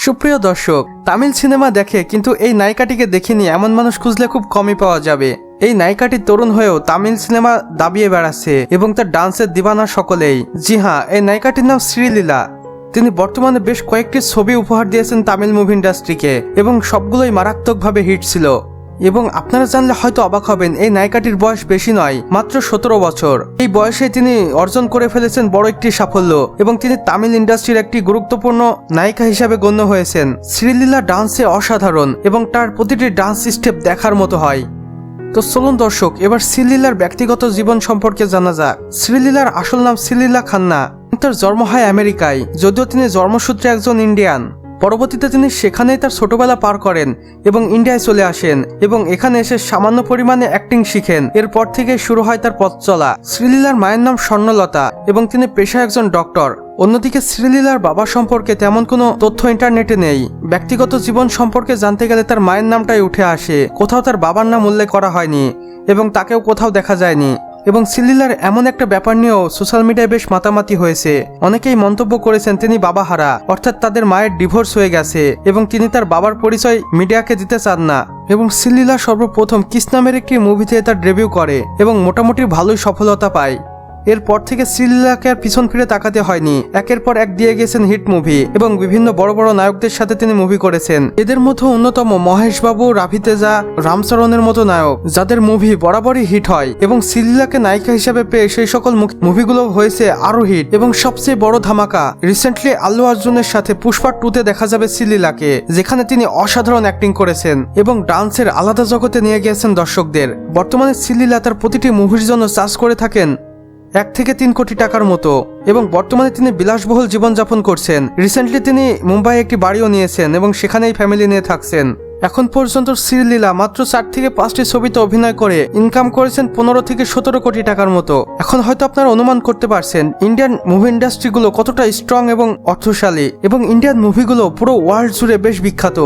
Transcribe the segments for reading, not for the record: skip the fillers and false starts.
সুপ্রিয় দর্শক, তামিল সিনেমা দেখে কিন্তু এই নায়িকাটিকে দেখিনি এমন মানুষ খুঁজলে খুব কমই পাওয়া যাবে। এই নায়িকাটি তরুণ হয়েও তামিল সিনেমা দাবিয়ে বেড়াচ্ছে এবং তার ডান্সের দিবানা সকলেই। জি হ্যাঁ, এই নায়িকাটির নাম শ্রীলীলা। তিনি বর্তমানে বেশ কয়েকটি ছবি উপহার দিয়েছেন তামিল মুভি ইন্ডাস্ট্রিকে এবং সবগুলোই মারাত্মকভাবে হিট ছিল। এবং আপনারা জানলে হয়তো অবাক হবেন, এই নায়িকাটির বয়স বেশি নয়, মাত্র 17 বছর। এই বয়সে তিনি অর্জন করে ফেলেছেন বড় একটি সাফল্য এবং তিনি তামিল ইন্ডাস্ট্রির একটি গুরুত্বপূর্ণ নায়িকা হিসাবে গণ্য হয়েছেন। শ্রীলীলা ডান্সে অসাধারণ এবং তার প্রতিটি ডান্স স্টেপ দেখার মতো হয়। তো চলুন দর্শক, এবার শ্রীলীলার ব্যক্তিগত জীবন সম্পর্কে জানা যাক। শ্রীলীলার আসল নাম শ্রীলীলা খান্না। তার জন্ম হয় আমেরিকায়, যদিও তিনি জন্মসূত্রে একজন ইন্ডিয়ান। পরবর্তীতে তিনি সেখানেই তার ছোটবেলা পার করেন এবং ইন্ডিয়ায় চলে আসেন এবং এখানে এসে সামান্য পরিমাণে অ্যাক্টিং শিখেন। এরপর থেকে শুরু হয় তার পথ চলা। শ্রীলীলার মায়ের নাম স্বর্ণলতা এবং তিনি পেশায় একজন ডক্টর। অন্যদিকে শ্রীলীলার বাবা সম্পর্কে তেমন কোনো তথ্য ইন্টারনেটে নেই। ব্যক্তিগত জীবন সম্পর্কে জানতে গেলে তার মায়ের নামটাই উঠে আসে, কোথাও তার বাবার নাম উল্লেখ করা হয়নি এবং তাকেও কোথাও দেখা যায়নি। এবং শ্রীলীলার এমন একটা ব্যাপার নিয়েও সোশ্যাল মিডিয়ায় বেশ মাতামাতি হয়েছে। অনেকেই মন্তব্য করেছেন তিনি বাবাহারা, অর্থাৎ তাদের মায়ের ডিভোর্স হয়ে গেছে এবং তিনি তার বাবার পরিচয় মিডিয়াকে দিতে চান না। এবং শ্রীলীলা সর্বপ্রথম কিস নামের একটি মুভিতে তার ডেবিউ করে এবং মোটামুটি ভালোই সফলতা পায়। এরপর থেকে শ্রীলীলাকে আর পিছন ফিরে তাকাতে হয়নি। একের পর এক দিয়ে গেছেন হিট মুভি এবং বিভিন্ন বড় বড় নায়কদের সাথে তিনি মুভি করেছেন। এদের মধ্যে অন্যতম মহেশ বাবু, রাভি তেজা, রামচরণের মতো নায়ক, যাদের মুভি বরাবরই হিট হয়। এবং শ্রীলীলাকে নায়িকা হিসেবে পেয়ে সেই সকল মুভিগুলো হয়েছে আরো হিট। এবং সবচেয়ে বড় ধামাকা, রিসেন্টলি আল্লু অর্জুনের সাথে পুষ্পা 2-তে দেখা যাবে শ্রীলীলাকে, যেখানে তিনি অসাধারণ অ্যাক্টিং করেছেন এবং ডান্সের আলাদা জগতে নিয়ে গিয়েছেন দর্শকদের। বর্তমানে শ্রীলীলা তার প্রতিটি মুভির জন্য চার্জ করে থাকেন 1 থেকে 3 কোটি টাকার মতো এবং বর্তমানে তিনি বিলাসবহুল জীবনযাপন করছেন। রিসেন্টলি তিনি মুম্বাইয়ে একটি বাড়িও নিয়েছেন এবং সেখানেই ফ্যামিলি নিয়ে থাকছেন। এখন পর্যন্ত শ্রীলীলা মাত্র 4 থেকে 5টি ছবিতে অভিনয় করে ইনকাম করেছেন 15 থেকে 17 কোটি টাকার মতো। এখন হয়তো আপনারা অনুমান করতে পারছেন ইন্ডিয়ান মুভি ইন্ডাস্ট্রিগুলো কতটা স্ট্রং এবং অর্থশালী এবং ইন্ডিয়ান মুভিগুলো পুরো ওয়ার্ল্ড জুড়ে বেশ বিখ্যাত।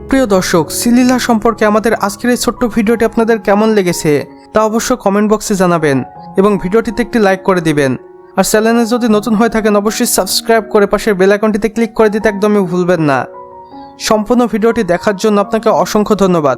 প্রিয় দর্শক, শ্রীলীলা সম্পর্কে আমাদের আজকের এই ছোট্ট ভিডিওটি আপনাদের কেমন লেগেছে তা অবশ্যই কমেন্ট বক্সে জানাবেন এবং ভিডিওটিতে একটি লাইক করে দিবেন। আর চ্যানেলে যদি নতুন হয়ে থাকেন অবশ্যই সাবস্ক্রাইব করে পাশের বেল আইকনটিতে ক্লিক করে দিতে একদমই ভুলবেন না। সম্পূর্ণ ভিডিওটি দেখার জন্য আপনাকে অসংখ্য ধন্যবাদ।